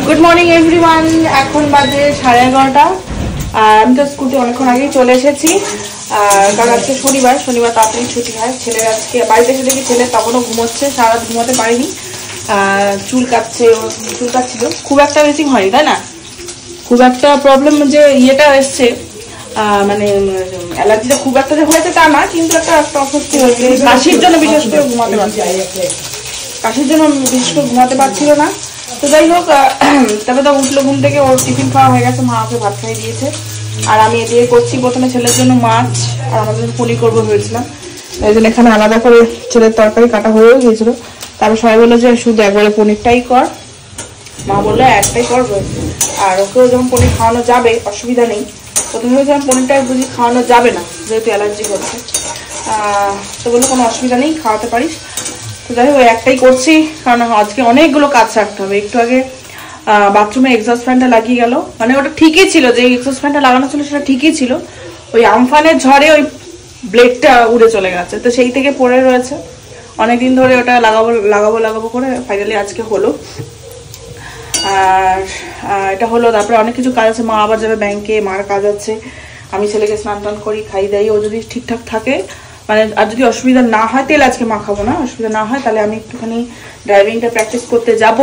Good morning everyone. এখন বাজে 11:30। আর আমি তো স্কুটি অনেকক্ষণ আগেই চলে এসেছি। কারণ আজকে শনিবার তাড়াতাড়ি ছুটি হয়। ছেলের আজকে বাড়িতে এসে দেখি ছেলে তখনও ঘুমোচ্ছে, সারা রাত ঘুমাতে পারিনি। চুল কাটছিল, খুব একটা বেশি হয়নি তাই না? খুব একটা প্রবলেম যে ইয়েটা এসছে, মানে অ্যালার্জিটা খুব একটা যে হয়েছে তা না, কিন্তু একটা অস্বস্তি হয়েছে কাশির জন্য, বিশেষ করে ঘুমাতে পারছিল না। তো যাই হোক, তবে তো উঠলো ঘুম থেকে, ওর টিফিন খাওয়া হয়ে গেছে, মা ওকে ভাত খাইয়ে দিয়েছে। আর আমি এদিকে করছি প্রথমে ছেলের জন্য মাছ আর আমাদের জন্য পনির করবো ভেবেছিলাম। এই জন্য এখানে আলাদা করে ছেলের তরকারি কাটা হয়েও গিয়েছিল। তারপর সবাই বললো যে শুধু একবারে পনিরটাই কর। মা বললো একটাই করবো, আর ওকেও যখন পনির খাওয়ানো যাবে অসুবিধা নেই। প্রথমে ভেবেছিলাম পনিরটা বুঝি খাওয়ানো যাবে না, যেহেতু অ্যালার্জি হচ্ছে। তো বললো কোনো অসুবিধা নেই, খাওয়াতে পারিস। তো যাই হোক একটাই করছি, কারণ আজকে অনেকগুলো কাজ রাখতে হবে। একটু আগে বাথরুমে এক্সস্ট ফ্যানটা লাগিয়ে গেল, মানে ওটা ঠিকই ছিল, যে এক্সস্ট ফ্যানটা লাগানো ছিল সেটা ঠিকই ছিল। ওই আমফানের ঝড়ে ওই ব্লেডটা উড়ে চলে গেছে, তো সেই থেকে পড়ে রয়েছে অনেকদিন ধরে। ওটা লাগাবো করে ফাইনালি আজকে হলো। আর এটা হলো। তারপরে অনেক কিছু কাজ আছে, মা আবার যাবে ব্যাংকে, মার কাজ আছে। আমি ছেলেকে স্নান টান করি, খাই দাই। ও যদি ঠিকঠাক থাকে, মানে আর যদি অসুবিধা না হয়, তেল আজকে মাখাবো না, অসুবিধা না হয় তাহলে আমি একটুখানি ড্রাইভিংটা প্র্যাকটিস করতে যাব,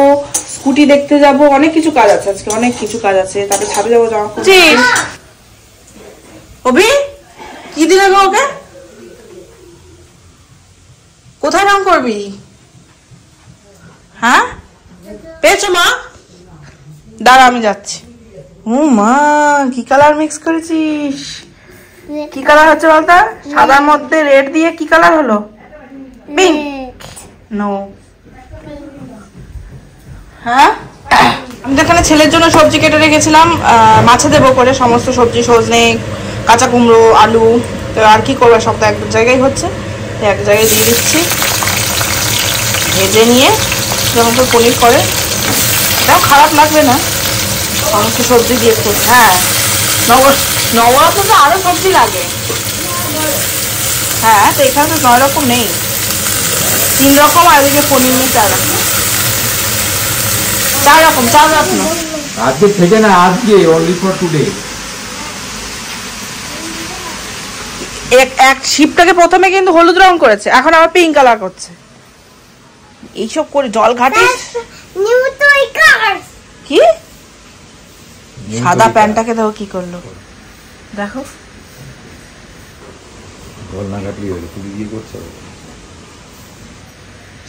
স্কুটি দেখতে যাব। অনেক কিছু কাজ আছে আজকে, অনেক কিছু কাজ আছে। তারপরে ছাদে যাবো, জামা কাপড়। অভি কি দিলে গো ওকে? কোথায় রং করবি? হ্যাঁ পেয়েছো মা? দাঁড়া আমি যাচ্ছি। ও মা, কি কালার মিক্স করেছিস? কি কালার হচ্ছে বলতো? সাদার মধ্যে রেড দিয়ে কি কালার হলো? পিঙ্ক। নো। হ্যাঁ, আমি যেখানে ছেলের জন্য সবজি কেটে রেখেছিলাম মাছে দেবো করে, সমস্ত সবজি, সজনে, কাঁচা কুমড়ো, আলু। তো আর কি করবো, সব তো এক জায়গায় হচ্ছে, এক জায়গায় দিয়ে দিচ্ছি। ভেজে নিয়ে যেমন তো পনির করে, এটাও খারাপ লাগবে না, সমস্ত সবজি দিয়ে করবো। হ্যাঁ, নবরত্ন তো আরো সবজি লাগে। হ্যাঁ, তো এখানে তো 9 রকম নেই, 3 রকম, আর এদিকে পনির নেই 4 রকম। 4 রকম আজকে থেকে না, আজকে অনলি ফর টুডে। এক শিপটাকে প্রথমে কিন্তু হলুদ রং করেছে, এখন আবার পিঙ্ক কালার করছে। এইসব করে জল ঘাটিস কি? সাদা প্যান্টটাকে দেখো কি করলো, দেখো। জল না ঘাটলি হলো, তুমি কি করছো?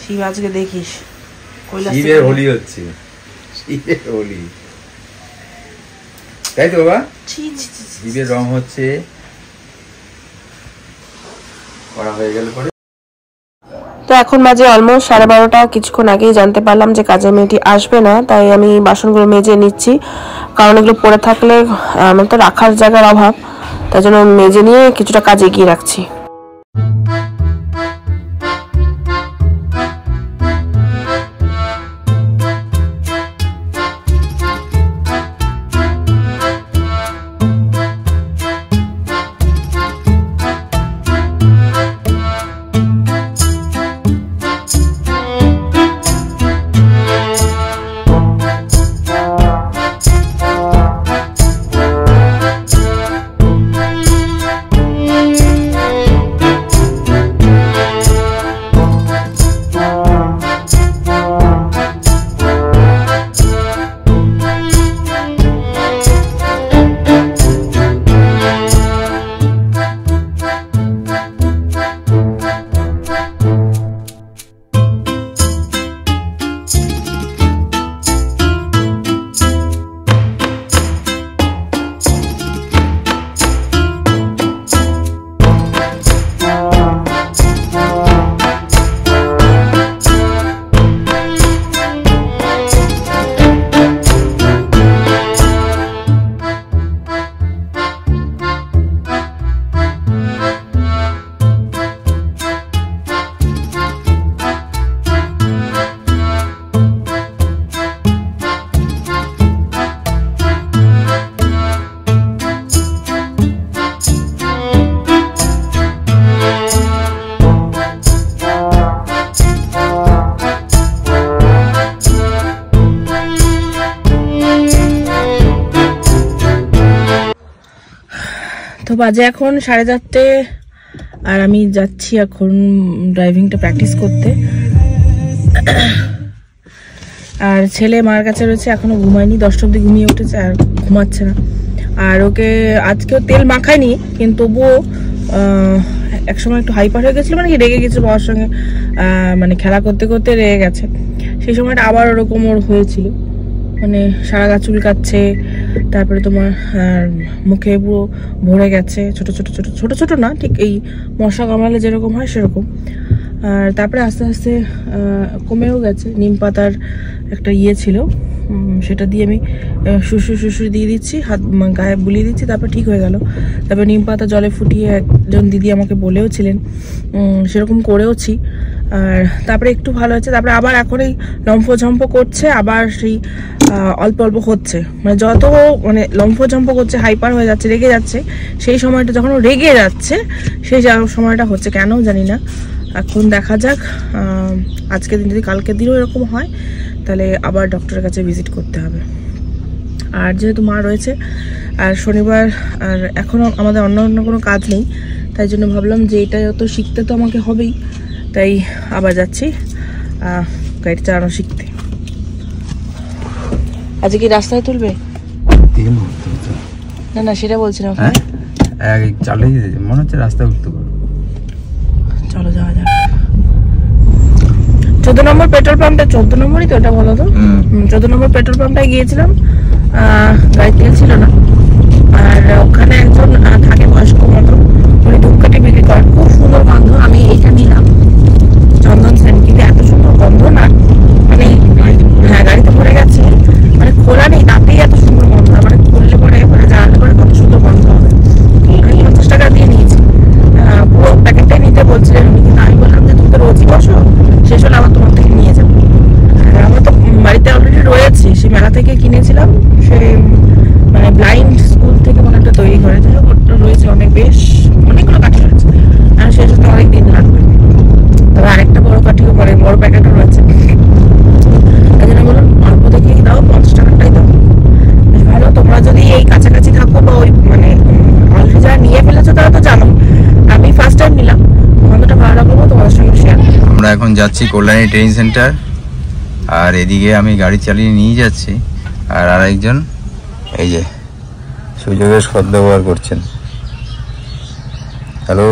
শিব আজকে দেখিস শিবের হোলি হচ্ছে, শিবের হোলি, তাই তো বাবা? শিবের রং হচ্ছে করা হয়ে গেল পরে। তো এখন বাজে অলমোস্ট 12:30। কিছুক্ষণ আগেই জানতে পারলাম যে কাজের মেয়েটি আসবে না, তাই আমি বাসনগুলো মেজে নিচ্ছি। কারণ এগুলো পড়ে থাকলে আমার তো রাখার জায়গার অভাব, তাই জন্য মেজে নিয়ে কিছুটা কাজ এগিয়ে রাখছি। তো বাজে এখন 4:30 আর আমি যাচ্ছি এখন ড্রাইভিংটা প্র্যাকটিস করতে। আর ছেলে মার কাছে রয়েছে, এখনো ঘুমায়নি, 10টা অব্দি ঘুমিয়ে উঠেছে আর ঘুমাচ্ছে না। আর ওকে আজকেও তেল মাখায়নি, কিন্তু তবুও একসময় একটু হাইপার হয়ে গেছিলো, মানে কি রেগে গেছিলো বাবার সঙ্গে, মানে খেলা করতে করতে রেগে গেছে। সেই সময়টা আবার ওরকম ওর হয়েছিল, মানে সারা গা চুলকাচ্ছে, তারপরে তোমার মুখে পুরো ভরে গেছে, ছোট ছোট ছোট ছোট ছোট না, ঠিক এই মশা কামড়ালে যেরকম হয় সেরকম। আর তারপরে আস্তে আস্তে কমেও গেছে। নিম পাতার একটা ছিল, সেটা দিয়ে আমি শুশুর দিয়ে দিচ্ছি, হাত গায়ে বুলিয়ে দিচ্ছি, তারপর ঠিক হয়ে গেল। তারপর নিম পাতা জলে ফুটিয়ে একজন দিদি আমাকে বলেও ছিলেন, সেরকম করেওছি। আর তারপরে একটু ভালো হচ্ছে। তারপরে আবার এখন এই লম্ফঝম্প করছে, আবার সেই অল্প অল্প হচ্ছে, মানে যত মানে লম্ফঝম্প করছে, হাইপার হয়ে যাচ্ছে, রেগে যাচ্ছে, সেই সময়টা যখন রেগে যাচ্ছে সেই সময়টা হচ্ছে, কেন জানি না। এখন দেখা যাক, আজকের দিন যদি কালকের দিনও এরকম হয় তাহলে আবার ডক্টরের কাছে ভিজিট করতে হবে। আর যেহেতু মা রয়েছে আর শনিবার, আর এখনও আমাদের অন্য কোনো কাজ নেই, তাই জন্য ভাবলাম যে এটা তো শিখতে তো আমাকে হবেই, তাই আবার যাচ্ছি গাড়ি চালানো শিখতে। আজকে কি রাস্তায় তুলবে? না না, সেটা বলছি না, চালিয়ে মনে হচ্ছে রাস্তায় উঠতে পারবো। চলো যাওয়া যাক। 14 নম্বর পেট্রোল পাম্পটা, 14 নম্বরই তো ওটা, বলো তো। 14 নম্বর পেট্রোল পাম্পটায় গিয়েছিলাম, গাড়ি তেল ছিল না। আর ওখানে একজন থাকে বয়স্ক মতো, উনি ধূপকাঠি বিক্রি করেন, খুব সুন্দর গন্ধ। আমি এইটা নিলাম, চন্দন সেন্ট, কিন্তু এত সুন্দর গন্ধ না, মানে হ্যাঁ গাড়িতে ভরে গেছে, মানে খোলা নেই, তাতেই এত সুন্দর গন্ধ। মানে খুললে পরে জানলে পরে কত সুন্দর গন্ধ হবে। আমি 50 টাকা দিয়ে নিয়েছি, পুরো প্যাকেটটাই নিতে বলছিলেন উনি, কিন্তু আমি বললাম যে তুমি তো রোজই বসো, শেষ হলে আবার তোমার থেকে নিয়ে যাবো। আমার তো বাড়িতে অলরেডি রয়েছে, সেই মেলা থেকে কিনেছিলাম, সে মানে ব্লাইন্ড স্কুল থেকে মনে একটা তৈরি করে, যাই হোক ওটা রয়েছে, অনেক বেশ অনেকগুলো কাঠি রয়েছে, আর শেষ হতে অনেক দিন লাগবে। তবে আরেকটা বড় কাঠিও পরে, বড় প্যাকেটও রয়েছে। তাই জন্য বলুন অল্প দেখেই দাও, 50 টাকাটাই দাও, বেশ ভালো। তোমরা যদি এই কাছাকাছি থাকো বা ওই মানে অলরেডি যারা নিয়ে ফেলেছো তারা তো জানো, আমি ফার্স্ট টাইম নিলাম, গন্ধটা ভালো লাগলো তোমাদের সঙ্গে শেয়ার। আমরা এখন যাচ্ছি কল্যাণী ট্রেনিং সেন্টার, আর এদিকে আমি গাড়ি চালিয়ে নিয়ে যাচ্ছি, আর আরেকজন এই যে সুযোগের সদ্ব্যবহার করছেন। হ্যালো,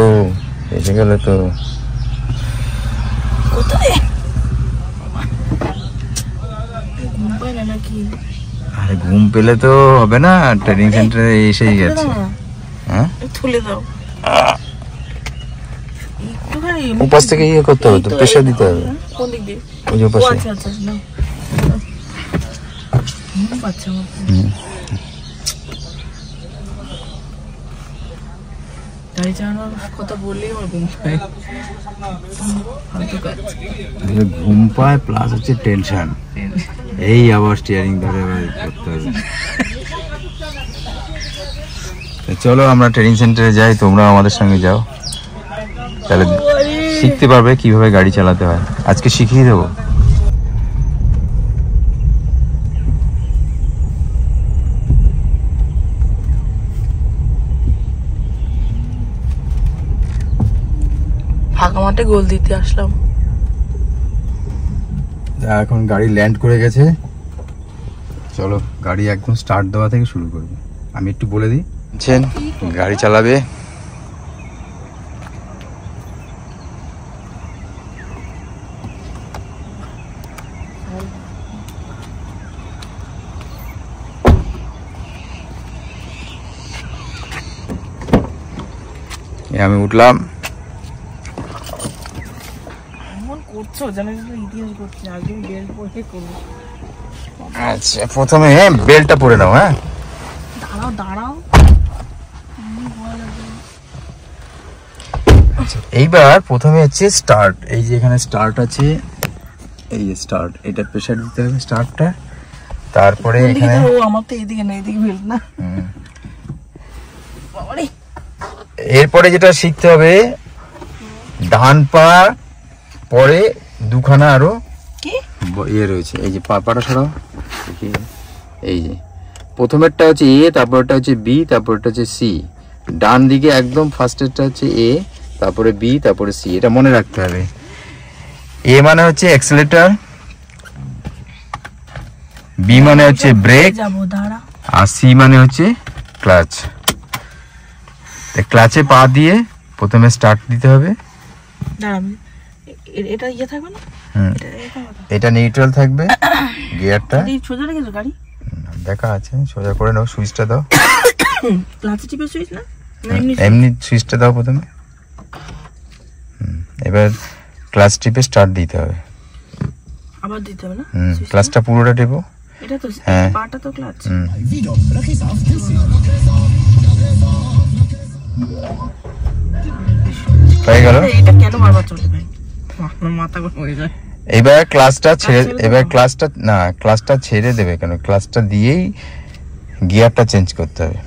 এসে গেলে তো। আরে ঘুম পেলে তো হবে না, ট্রেনিং সেন্টারে এসেই গেছে। হ্যাঁ তুলে দাও, উপাস থেকে ইয়ে করতে হবে তো, প্রেশার দিতে হবে। কোন দিক দিয়ে? ওই যে পাশে। আচ্ছা আচ্ছা, না বাচ্চা গাড়ি চালানোর কথা বললেই আমার ঘুম পায়, ঘুম পায় প্লাস হচ্ছে টেনশন, এই আবার স্টিয়ারিং ধরে করতে হবে। চলো আমরা ট্রেনিং সেন্টারে যাই, তোমরা আমাদের সঙ্গে যাও, তাহলে শিখতে পারবে কিভাবে গাড়ি চালাতে হয়। আজকে শিখিয়ে দেবো। ফাঁকা মাঠে গোল দিতে আসলাম। এখন গাড়ি ল্যান্ড করে গেছে, চলো গাড়ি একদম স্টার্ট দেওয়া থেকে শুরু করবো। আমি একটু বলে দিই, গাড়ি চালাবে, আমি উঠলাম। আচ্ছা, প্রথমে বেল্টটা পরে নাও। হ্যাঁ দাঁড়াও দাঁড়াও, এইবার প্রথমে হচ্ছে স্টার্ট। এই যে এখানে স্টার্ট আছে, এই যে স্টার্ট, এটা প্রেসার দিতে হবে স্টার্টটা। তারপরে এখানে আমার তো এইদিকে না, এইদিকে বেল্ট না। এরপরে যেটা শিখতে হবে, ডান পা পরে দুখানা আরো ইয়ে রয়েছে, এই যে পাটা সরাও, এই যে প্রথমেরটা হচ্ছে এ, তারপরটা হচ্ছে বি, তারপরটা হচ্ছে সি, ডান দিকে একদম ফার্স্টেরটা হচ্ছে এ, তারপরে বি, তারপরে সি। এটা মনে রাখতে হবে। এ মানে হচ্ছে অ্যাক্সিলারেটর, বি মানে হচ্ছে ব্রেক, আর সি মানে হচ্ছে ক্লাচ। ক্লাচে পা দিয়ে প্রথমে স্টার্ট দিতে হবে। এটা ইয়ে থাকবে না, এটা নিউট্রাল থাকবে। গিয়ারটা সোজা রেখেছো গাড়ি? দেখা আছে, সোজা করে নাও। সুইচটা দাও। ক্লাচে টিপে সুইচ না, এমনি সুইচটা দাও প্রথমে। এবার ক্লাচ টিপে স্টার্ট দিতে হবে। আবার দিতে হবে না? ক্লাচটা পুরোটা টিপো। এটা তো হ্যাঁ, পাটা তো ক্লাচ। হয়ে গেল। এটা কেন বারবার চলতে ভাই, মাথা গরম হয়ে যায়। এবার ক্লাচটা ছেড়ে, এবার ক্লাচটা না, ক্লাচটা ছেড়ে দেবে কেন, ক্লাচটা দিয়েই গিয়ারটা চেঞ্জ করতে হবে।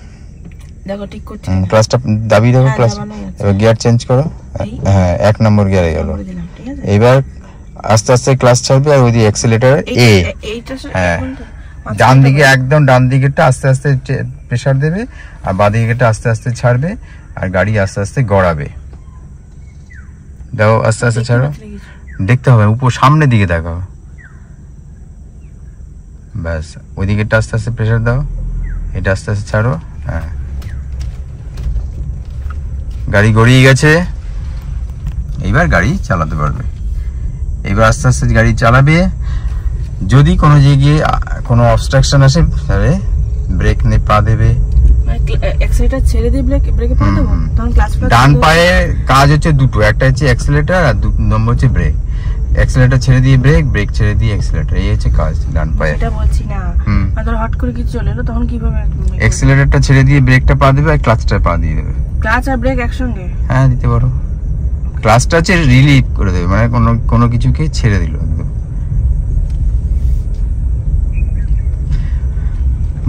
দেখো ঠিক করছি, ক্লাচটা দাবি দেখো, ক্লাচ। এবার গিয়ার চেঞ্জ করো। হ্যাঁ, 1 নম্বর গিয়ারে গেল। এবার আস্তে আস্তে ক্লাচ ছাড়বে, আর ওই দিকে অ্যাক্সিলারেটর এ। হ্যাঁ, ডান দিকে একদম ডান দিকেরটা আস্তে আস্তে প্রেসার দেবে, আর বাঁ দিকেরটা আস্তে আস্তে ছাড়বে, আর গাড়ি আস্তে আস্তে গড়াবে। দাও, আস্তে আস্তে ছাড়ো। দেখতে হবে উপর, সামনের দিকে দেখাও। ব্যাস, ওই দিকেরটা আস্তে আস্তে প্রেসার দাও, এটা আস্তে আস্তে ছাড়ো। হ্যাঁ, গাড়ি গড়িয়ে গেছে। এইবার গাড়ি চালাতে পারবে। এবার আস্তে আস্তে গাড়ি চালাবে। যদি কোনো জায়গায় কোনো অবস্ট্রাকশন আসে তাহলে ব্রেক নিয়ে পা দেবে। অ্যাক্সিলারেটর ছেড়ে দিয়ে ব্রেকে পা দেবো, তখন ক্লাচ। ডান পায়ে কাজ হচ্ছে দুটো, একটা হচ্ছে অ্যাক্সিলারেটর আর 2 নম্বর হচ্ছে ব্রেক। অ্যাক্সিলারেটর ছেড়ে দিয়ে ব্রেক, ব্রেক ছেড়ে দিয়ে অ্যাক্সিলারেটর, এই হচ্ছে কাজ ডান পায়ে। এটা বলছি না, মানে হট করে কিছু চলে এলো তখন কিভাবে? অ্যাক্সিলারেটরটা ছেড়ে দিয়ে ব্রেকটা পা দেবে, আর ক্লাচটা পা দিয়ে দেবে। ক্লাচ আর ব্রেক একসঙ্গে? হ্যাঁ, দিতে পারো। ক্লাচটা হচ্ছে রিলিভ করে দেবে, মানে কোনো কিছুকে ছেড়ে দিল একদম।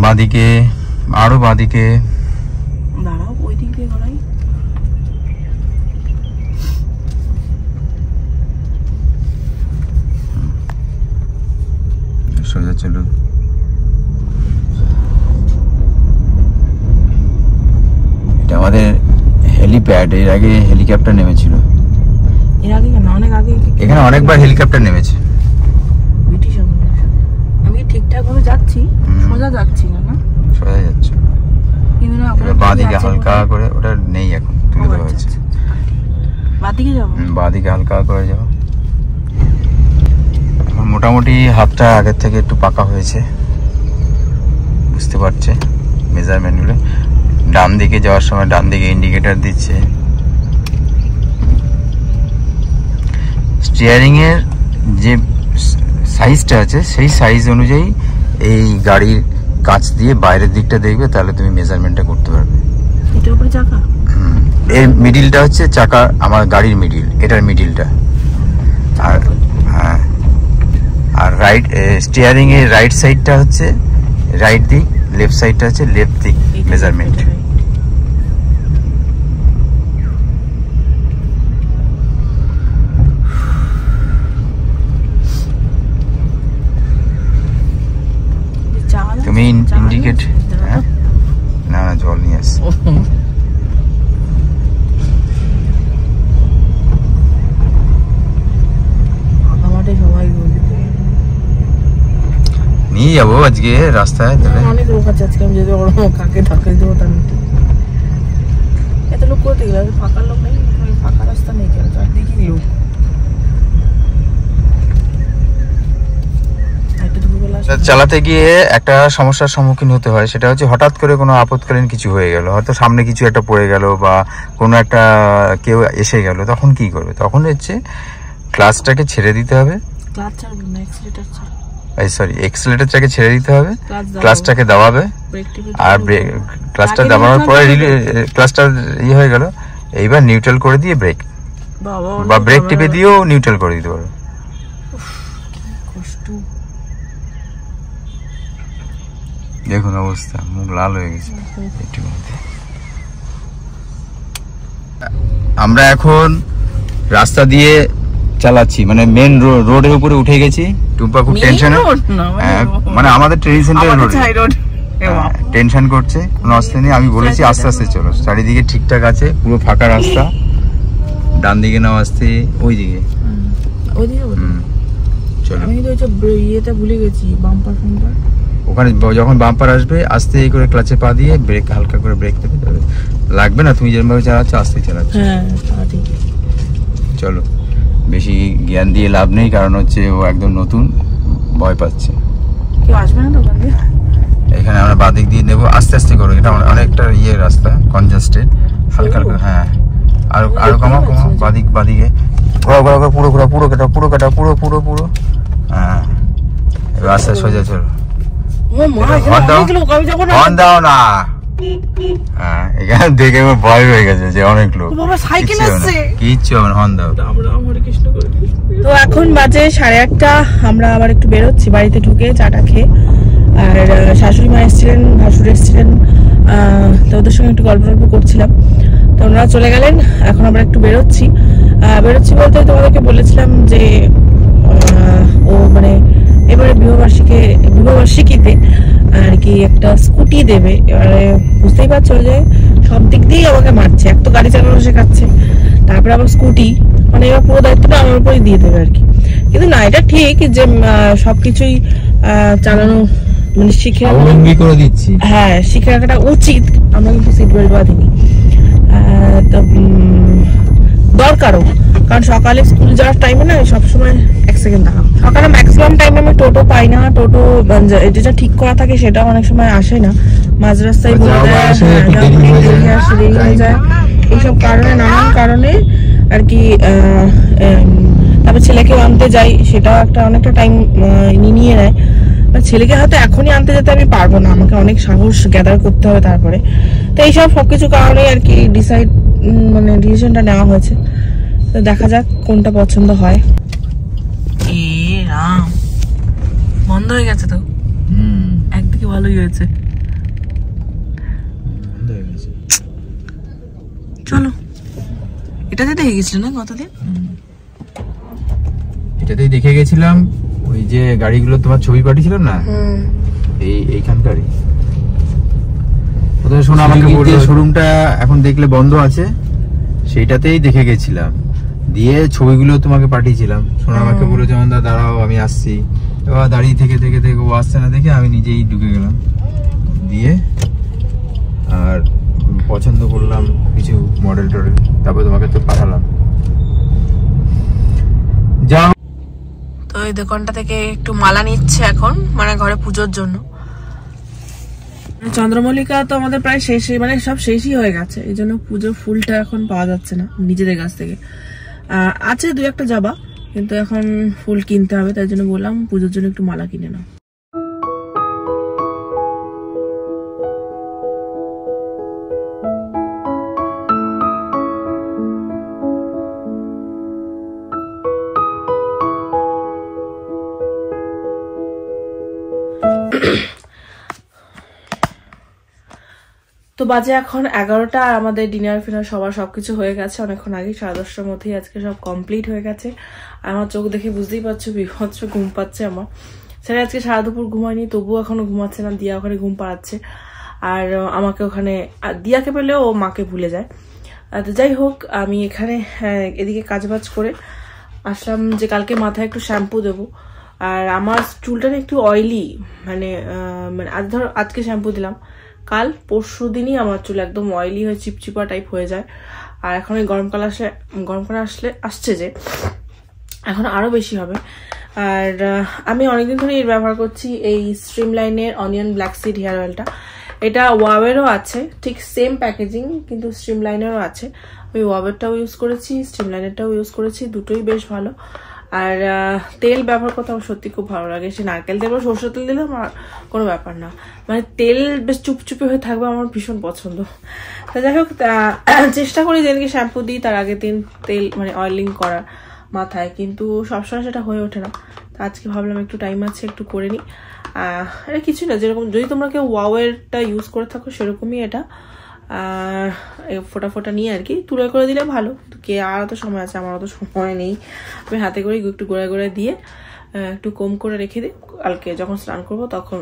বাঁদিকে, আরো বাঁদিকে। দাঁড়াও, ওই দিক দিয়ে ঘোরাই। সোজা চলুন। এটা আমাদের হেলিপ্যাড। এর আগে হেলিকপ্টার নেমেছিল। এর আগে কেন? অনেক আগে এখানে অনেকবার হেলিকপ্টার নেমেছে। ব্রিটিশ আমলে। আমি ঠিকঠাক ভাবে যাচ্ছি, সোজা যাচ্ছি না? না, সোজা যাচ্ছে। কিন্তু না, এবার বাঁদিকে হালকা করে, ওটা নেই এখন, তুলে দেওয়া হয়েছে। বাঁদিকে যাবো? বাঁদিকে হালকা করে যাও। মোটামুটি হাতটা আগের থেকে একটু পাকা হয়েছে, বুঝতে পারছে মেজারমেন্টগুলো। ডান দিকে যাওয়ার সময় ডান দিকে ইন্ডিকেটর দিচ্ছে। স্টিয়ারিং এর যে সাইজটা আছে সেই সাইজ অনুযায়ী এই গাড়ির কাঁচ দিয়ে বাইরের দিকটা দেখবে, তাহলে তুমি মেজারমেন্টটা করতে পারবে। এটার উপরে চাকা? এর মিডিলটা হচ্ছে চাকা, আমার গাড়ির মিডিল, এটার মিডিলটা। আর হ্যাঁ, আর রাইট স্টিয়ারিং এর রাইট সাইডটা হচ্ছে রাইট দিক, লেফট সাইডটা হচ্ছে লেফট দিক মেজারমেন্ট। তুমি ইন্ডিকেট। হ্যাঁ, না না, জল নিয়ে আসছি। নিয়ে যাবো আজকে রাস্তায়। অনেক লোক আছে আজকে, আমি যদি ওর কাকে ধাক্কা দেবো তার এত লোক করতে গেলে ফাঁকা লোক নেই, ফাঁকা রাস্তা নেই কেন, চারদিকে লোক। চালাতে গিয়ে একটা সমস্যার সম্মুখীন হতে হয়, সেটা হচ্ছে হঠাৎ করে কোনো আপৎকালীন কিছু হয়ে গেল, হয়তো সামনে কিছু একটা পড়ে গেল বা কোনো একটা কেউ এসে গেল, তখন কি করবে? তখন হচ্ছে ক্লাচটাকে ছেড়ে দিতে হবে। ক্লাচ ছাড়বে না, অ্যাক্সিলারেটর ছাড়বে। সরি, এক্সিলারেটরটাকে ছেড়ে দিতে হবে, ক্লাচটাকে দাবাবে, আর ক্লাচটা দাবানোর পরে ক্লাচটা ইয়ে হয়ে গেল, এইবার নিউট্রাল করে দিয়ে ব্রেক, বা ব্রেক টিপে দিয়েও নিউট্রাল করে দিতে পারো। দেখুন অবস্থা, মুখ লাল হয়ে গেছে। আমরা এখন রাস্তা দিয়ে চালাচ্ছি, মানে মেন রোডের উপরে উঠে গেছি। টুম্পা খুব টেনশনে, মানে আমাদের ট্রেনিং সেন্টার রোড। টেনশন করছে, কোনো অসুবিধা নেই। আমি বলেছি আস্তে আস্তে চলো, চারিদিকে ঠিকঠাক আছে, পুরো ফাঁকা রাস্তা। ডান দিকে নাও আসতে, ওইদিকে চলো। আমি তো ইয়েটা ভুলে গেছি, বাম্পার ফাম্পার। ওখানে যখন বাম্পার আসবে আস্তে করে ক্লাচে পা দিয়ে ব্রেক, হালকা করে ব্রেক দেবে, লাগবে না। তুমি যেরকম ভাবে চালাচ্ছ আস্তেই চালাচ্ছ। হ্যাঁ ঠিক। চলো, বেশি জ্ঞান দিয়ে লাভ নেই, কারণ হচ্ছে ও একদম নতুন, ভয় পাচ্ছে। কেউ আসবে না তো ওখান দিয়ে? এখানে আমরা বাদিক দিয়ে নেবো, আস্তে আস্তে করো। এটা অনেকটা ইয়ে রাস্তা, কনজাস্টেড, হালকা হালকা। হ্যাঁ, আরো কমাও বাদিকে ঘোরা, পুরো কাটা। হ্যাঁ, এবার আস্তে সোজা চলো। হর্ন দাও না। হ্যাঁ, এখানে দেখে আমার ভয় হয়ে গেছে যে অনেক লোক। কিচ্ছু হবে না, হর্ন দাও। তো এখন বাজে 8:30, আমরা আবার একটু বেরোচ্ছি বাড়িতে ঢুকে চাটা খেয়ে। আর শাশুড়ি মা এসেছিলেন, ভাসুর এসেছিলেন, তো ওদের সঙ্গে একটু গল্প করছিলাম। তো ওনারা চলে গেলেন, এখন আমরা একটু বেরোচ্ছি বলতে তোমাদেরকে বলেছিলাম যে ও মানে এবারে বিবাহবার্ষিকীতে আর কি একটা স্কুটি দেবে। এবারে বুঝতেই পারছো যে সব দিক দিয়েই আমাকে মারছে, এক তো গাড়ি চালানো শেখাচ্ছে, তারপরে আবার স্কুটি, মানে এবার পুরো দায়িত্বটা আমার উপরই দিয়ে দেবে আর কি। কিন্তু না, এটা ঠিক যে সবকিছুই চালানো মানে শিখে করে দিচ্ছি। হ্যাঁ, শিখে রাখাটা উচিত। আমরা কিন্তু সিট বেল্ট বাঁধিনি, তো দরকারও, কারণ সকালে স্কুল যাওয়ার টাইমে না সবসময় 1 সেকেন্ড দাঁড়াও, সকালে ম্যাক্সিমাম টাইমে আমি টোটো পাই না। টোটো যেটা ঠিক করা থাকে সেটা অনেক সময় আসে না, মাঝ রাস্তায় বলে দেয়, দেরি হয়ে যায়। এইসব কারণে, নানান কারণে আর কি। তারপর ছেলেকেও আনতে যাই, সেটাও অনেকটা টাইম নিয়ে নেয়। ছেলেকে হয়তো এখনই আনতে যেতে আমি পারবো না, আমাকে অনেক সাহস গ্যাদার করতে হবে তারপরে। তো এইসব সবকিছু কারণে আর কি ডিসিশনটা নেওয়া হয়েছে। তো দেখা যাক কোনটা পছন্দ হয়। এ রাম, বন্ধ হয়ে গেছে তো। একদিকে ভালোই হয়েছে। চলো, এটাতে দেখে গেছিল না কতদিন? এটাতেই দেখে গেছিলাম, ওই যে গাড়িগুলো তোমার ছবি পাঠিয়েছিলাম না, এইখানকারই। শোনা আমাকে বললো শোরুমটা এখন দেখলে বন্ধ আছে, সেইটাতেই দেখে গেছিলাম, দিয়ে ছবিগুলো তোমাকে পাঠিয়েছিলাম। শোনা আমাকে বললো যেমন দাঁড়াও আমি আসছি। এবার দাঁড়িয়ে থেকে ও আসছে না দেখে আমি নিজেই ঢুকে গেলাম, দিয়ে আর পছন্দ করলাম কিছু মডেল টডেল, তারপর তোমাকে তো পাঠালাম। যাও, তো এই দোকানটা থেকে একটু মালা নিচ্ছে এখন, মানে ঘরে পুজোর জন্য। চন্দ্রমল্লিকা তো আমাদের প্রায় শেষই, মানে সব শেষই হয়ে গেছে, এই জন্য পুজোর ফুলটা এখন পাওয়া যাচ্ছে না নিজেদের কাছ থেকে। আছে 2-1টা জবা, কিন্তু এখন ফুল কিনতে হবে, তাই জন্য বললাম পুজোর জন্য একটু মালা কিনে নাও। তো বাজে এখন 11টা, আর আমাদের ডিনার ফিনার সবকিছু হয়ে গেছে অনেকক্ষণ আগে, 10:30টার মধ্যেই আজকে সব কমপ্লিট হয়ে গেছে। আর আমার চোখ দেখে বুঝতেই পারছো বিভৎস ঘুম পাচ্ছে আমার। সেটা আজকে সারা দুপুর ঘুমায়নি, তবুও এখনো ঘুমাচ্ছে না। দিয়া ওখানে ঘুম পাড়াচ্ছে, আর আমাকে ওখানে, দিয়াকে পেলেও ও মাকে ভুলে যায়। তো যাই হোক, আমি এখানে এদিকে কাজবাজ করে আসলাম যে কালকে মাথায় একটু শ্যাম্পু দেবো। আর আমার চুলটা একটু অয়েলি, মানে ধরো আজকে শ্যাম্পু দিলাম, কাল পরশু দিনই আমার চুল একদম অয়েলি হয়ে চিপচিপা টাইপ হয়ে যায়। আর এখন এই গরমকাল আসছে যে এখন আরো বেশি হবে। আর আমি অনেকদিন ধরে এর ব্যবহার করছি, এই স্ট্রিমলাইনের অনিয়ন ব্ল্যাক সিড হেয়ার অয়েলটা। এটা ওয়াওয়েরও আছে, ঠিক সেম প্যাকেজিং, কিন্তু স্ট্রিমলাইনেরও আছে। আমি ওয়াওয়েরটাও ইউজ করেছি, স্ট্রিমলাইনেরটাও ইউজ করেছি, দুটোই বেশ ভালো। আর তেল ব্যবহার করতে আমার সত্যি খুব ভালো লাগে। সে নারকেল তেল বা সরষের তেল দিলে আমার কোনো ব্যাপার না, মানে তেল বেশ চুপচুপে হয়ে থাকবে, আমার ভীষণ পছন্দ। তা যাই হোক, চেষ্টা করি যেদিনকে শ্যাম্পু দিই তার আগের দিন তেল মানে অয়েলিং করার মাথায়, কিন্তু সবসময় সেটা হয়ে ওঠে না। তা আজকে ভাবলাম একটু টাইম আছে, একটু করে নিই। এটা কিছু না, যেরকম যদি তোমরা কেউ ওয়াওয়েরটা ইউজ করে থাকো সেরকমই এটা, ফোটা নিয়ে আর কি তুলে করে দিলে ভালো। কে আর অত সময় আছে, আমার অত সময় নেই। আমি হাতে করে একটু গোড়ায় দিয়ে একটু কম করে রেখে দিই, কালকে যখন স্নান করবো তখন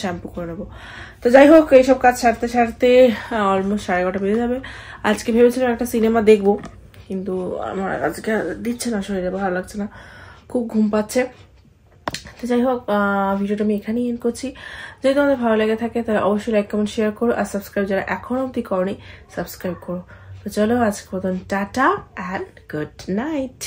শ্যাম্পু করে নেবো। তো যাই হোক, এইসব কাজ সারতে সারতে অলমোস্ট 11:30 বেজে যাবে। আজকে ভেবেছিলাম একটা সিনেমা দেখবো, কিন্তু আমার আজকে দিচ্ছে না, শরীরে ভালো লাগছে না, খুব ঘুম পাচ্ছে। তো যাই হোক, ভিডিওটা আমি এখানেই এন্ড করছি। যদি তোমাদের ভালো লেগে থাকে তাহলে অবশ্যই লাইক কমেন্ট শেয়ার করো, আর সাবস্ক্রাইব যারা এখনো অব্দি করনি সাবস্ক্রাইব করো। তো চলো আজকে মতন টাটা অ্যান্ড গুড নাইট।